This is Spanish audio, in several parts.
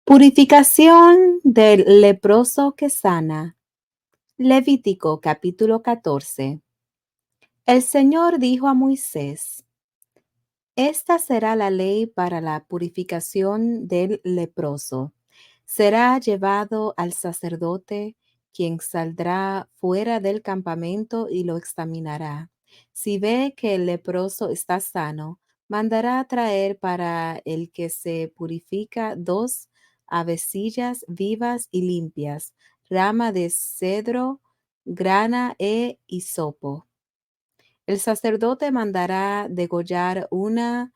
Purificación del leproso que sana. Levítico capítulo 14. El Señor dijo a Moisés: Esta será la ley para la purificación del leproso. Será llevado al sacerdote, quien saldrá fuera del campamento y lo examinará. Si ve que el leproso está sano, mandará traer para el que se purifica 2 avecillas vivas y limpias, rama de cedro, grana e hisopo. El sacerdote mandará degollar una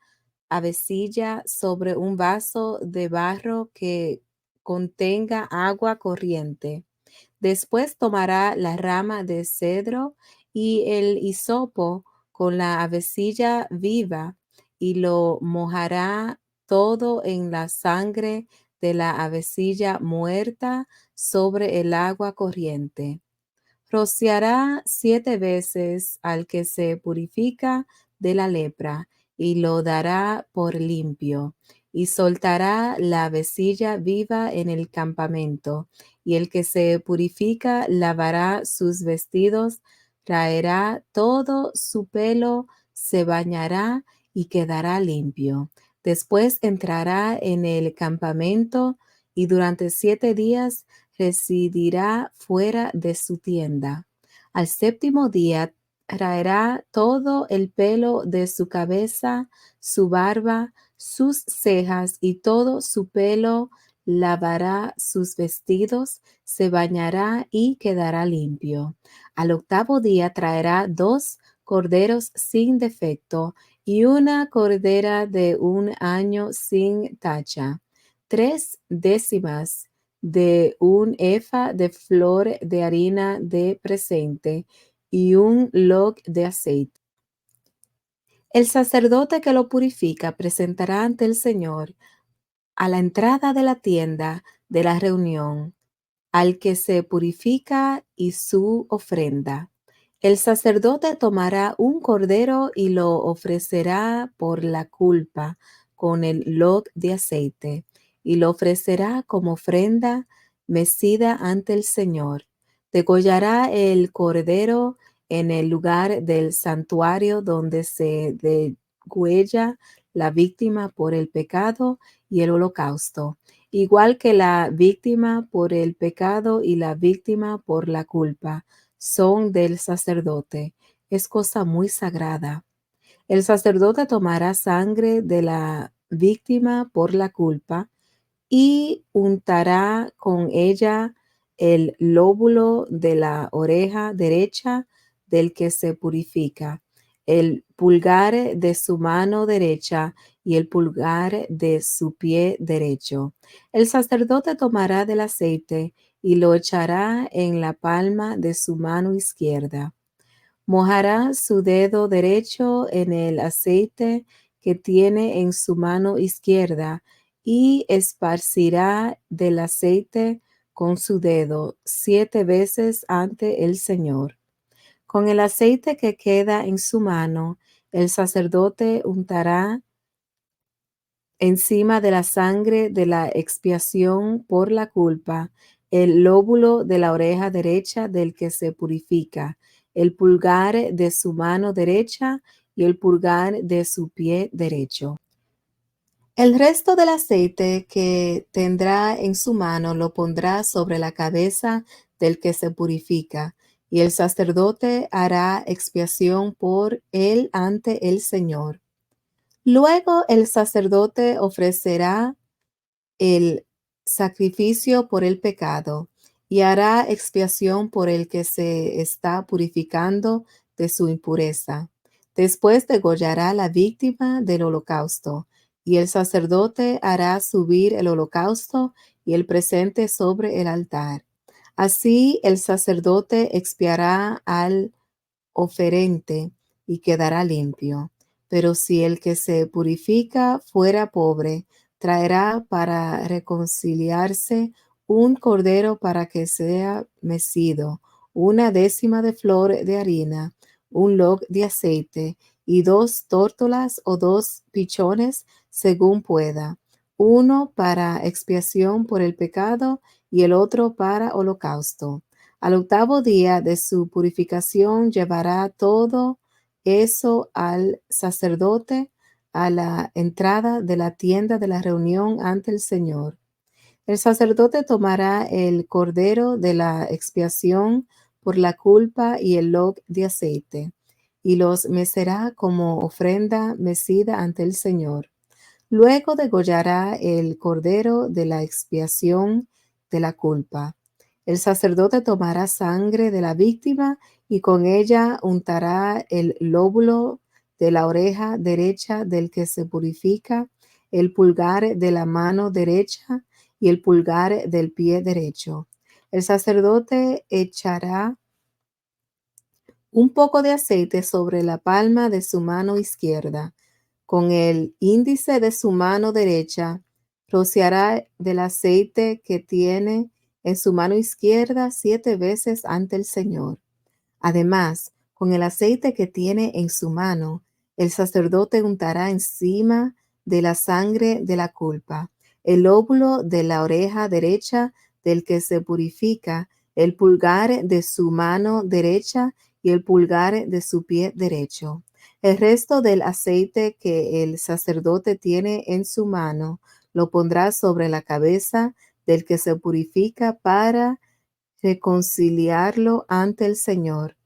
avecilla sobre un vaso de barro que contenga agua corriente. Después tomará la rama de cedro y el hisopo con la avecilla viva y lo mojará todo en la sangre de la avecilla muerta sobre el agua corriente. Rociará 7 veces al que se purifica de la lepra y lo dará por limpio, y soltará la avecilla viva en el campamento, y el que se purifica lavará sus vestidos, traerá todo su pelo, se bañará y quedará limpio. Después entrará en el campamento y durante 7 días residirá fuera de su tienda. Al séptimo día traerá todo el pelo de su cabeza, su barba, sus cejas y todo su pelo, lavará sus vestidos, se bañará y quedará limpio. Al octavo día traerá 2 corderos sin defecto y una cordera de 1 año sin tacha, 3 décimas de un efa de flor de harina de presente y un log de aceite. El sacerdote que lo purifica presentará ante el Señor a la entrada de la tienda de la reunión al que se purifica y su ofrenda. El sacerdote tomará un cordero y lo ofrecerá por la culpa con el log de aceite, y lo ofrecerá como ofrenda mecida ante el Señor. Degollará el cordero en el lugar del santuario donde se degüella la víctima por el pecado y el holocausto, igual que la víctima por el pecado y la víctima por la culpa, son del sacerdote. Es cosa muy sagrada. El sacerdote tomará sangre de la víctima por la culpa y untará con ella el lóbulo de la oreja derecha del que se purifica, el pulgar de su mano derecha y el pulgar de su pie derecho. El sacerdote tomará del aceite y lo echará en la palma de su mano izquierda. Mojará su dedo derecho en el aceite que tiene en su mano izquierda y esparcirá del aceite con su dedo 7 veces ante el Señor. Con el aceite que queda en su mano, el sacerdote untará encima de la sangre de la expiación por la culpa, el lóbulo de la oreja derecha del que se purifica, el pulgar de su mano derecha y el pulgar de su pie derecho. El resto del aceite que tendrá en su mano lo pondrá sobre la cabeza del que se purifica, y el sacerdote hará expiación por él ante el Señor. Luego el sacerdote ofrecerá el sacrificio por el pecado y hará expiación por el que se está purificando de su impureza. Después degollará la víctima del holocausto, y el sacerdote hará subir el holocausto y el presente sobre el altar. Así el sacerdote expiará al oferente y quedará limpio. Pero si el que se purifica fuera pobre, traerá para reconciliarse un cordero para que sea mecido, 1 décima de flor de harina, un log de aceite y 2 tórtolas o 2 pichones según pueda, uno para expiación por el pecado y el otro para holocausto. Al octavo día de su purificación llevará todo eso al sacerdote a la entrada de la tienda de la reunión ante el Señor. El sacerdote tomará el cordero de la expiación por la culpa y el log de aceite, y los mecerá como ofrenda mecida ante el Señor. Luego degollará el cordero de la expiación de la culpa. El sacerdote tomará sangre de la víctima y con ella untará el lóbulo de la oreja derecha del que se purifica, el pulgar de la mano derecha y el pulgar del pie derecho. El sacerdote echará un poco de aceite sobre la palma de su mano izquierda. Con el índice de su mano derecha, rociará del aceite que tiene en su mano izquierda 7 veces ante el Señor. Además, con el aceite que tiene en su mano, el sacerdote untará encima de la sangre de la culpa, el lóbulo de la oreja derecha del que se purifica, el pulgar de su mano derecha y el pulgar de su pie derecho. El resto del aceite que el sacerdote tiene en su mano lo pondrá sobre la cabeza del que se purifica para reconciliarlo ante el Señor.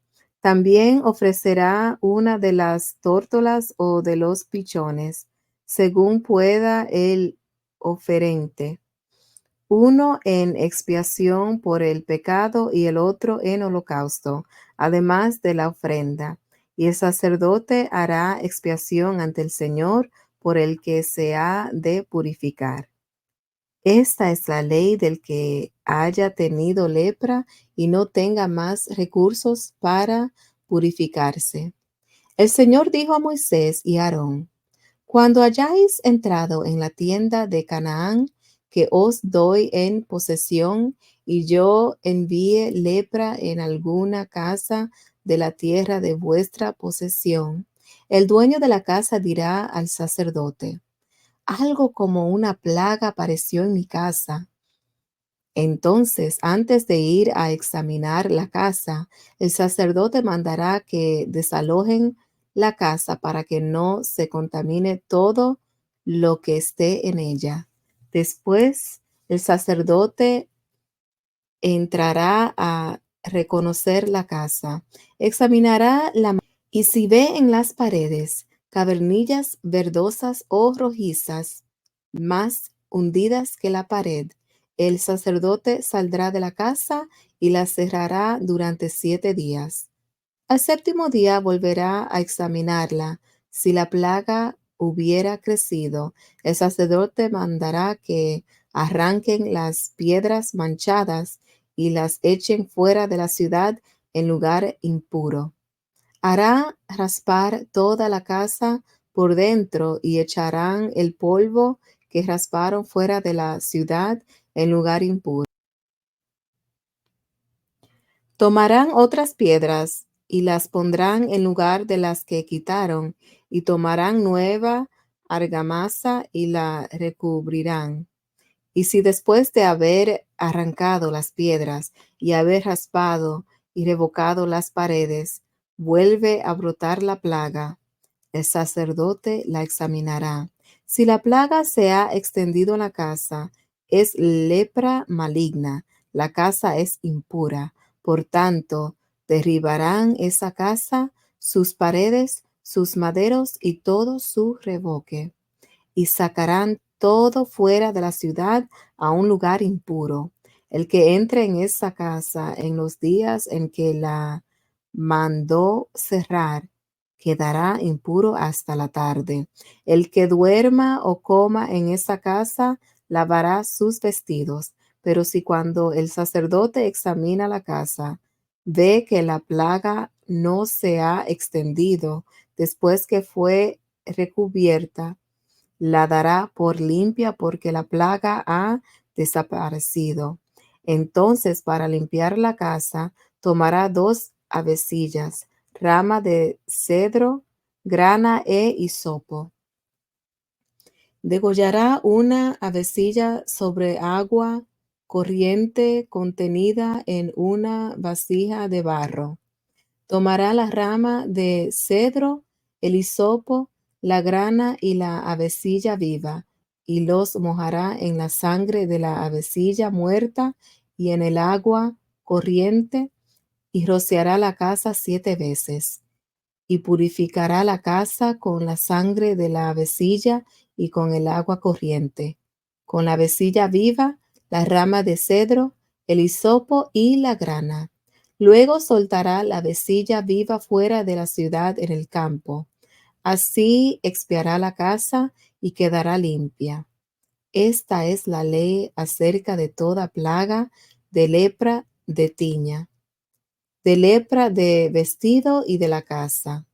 También ofrecerá una de las tórtolas o de los pichones, según pueda el oferente, uno en expiación por el pecado y el otro en holocausto, además de la ofrenda. Y el sacerdote hará expiación ante el Señor por el que se ha de purificar. Esta es la ley del que haya tenido lepra y no tenga más recursos para purificarse. El Señor dijo a Moisés y a Aarón: Cuando hayáis entrado en la tienda de Canaán, que os doy en posesión, y yo envíe lepra en alguna casa de la tierra de vuestra posesión, el dueño de la casa dirá al sacerdote: algo como una plaga apareció en mi casa. Entonces, antes de ir a examinar la casa, el sacerdote mandará que desalojen la casa para que no se contamine todo lo que esté en ella. Después, el sacerdote entrará a reconocer la casa, examinará y si ve en las paredes cavernillas verdosas o rojizas, más hundidas que la pared, el sacerdote saldrá de la casa y la cerrará durante 7 días. Al séptimo día volverá a examinarla. Si la plaga hubiera crecido, el sacerdote mandará que arranquen las piedras manchadas y las echen fuera de la ciudad en lugar impuro. Hará raspar toda la casa por dentro y echarán el polvo que rasparon fuera de la ciudad en lugar impuro. Tomarán otras piedras y las pondrán en lugar de las que quitaron, y tomarán nueva argamasa y la recubrirán. Y si después de haber arrancado las piedras y haber raspado y revocado las paredes, vuelve a brotar la plaga, el sacerdote la examinará. Si la plaga se ha extendido en la casa, es lepra maligna, la casa es impura. Por tanto, derribarán esa casa, sus paredes, sus maderos y todo su revoque, y sacarán todo fuera de la ciudad a un lugar impuro. El que entre en esa casa en los días en que la mandó cerrar, quedará impuro hasta la tarde. El que duerma o coma en esa casa, lavará sus vestidos. Pero si cuando el sacerdote examina la casa, ve que la plaga no se ha extendido después que fue recubierta, la dará por limpia porque la plaga ha desaparecido. Entonces, para limpiar la casa, tomará 2 avecillas, rama de cedro, grana e hisopo, Degollará una avecilla sobre agua corriente contenida en una vasija de barro. Tomará la rama de cedro, el hisopo, la grana y la avecilla viva, y los mojará en la sangre de la avecilla muerta y en el agua corriente, y rociará la casa 7 veces, y purificará la casa con la sangre de la avecilla y con el agua corriente, con la avecilla viva, la rama de cedro, el hisopo y la grana. Luego soltará la avecilla viva fuera de la ciudad en el campo. Así expiará la casa y quedará limpia. Esta es la ley acerca de toda plaga de lepra de tiña, de lepra de vestido y de la casa,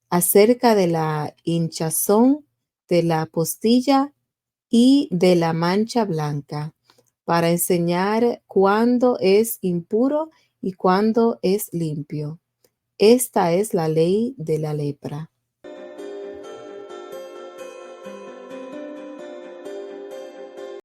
acerca de la hinchazón, de la postilla y de la mancha blanca, para enseñar cuándo es impuro y cuándo es limpio. Esta es la ley de la lepra.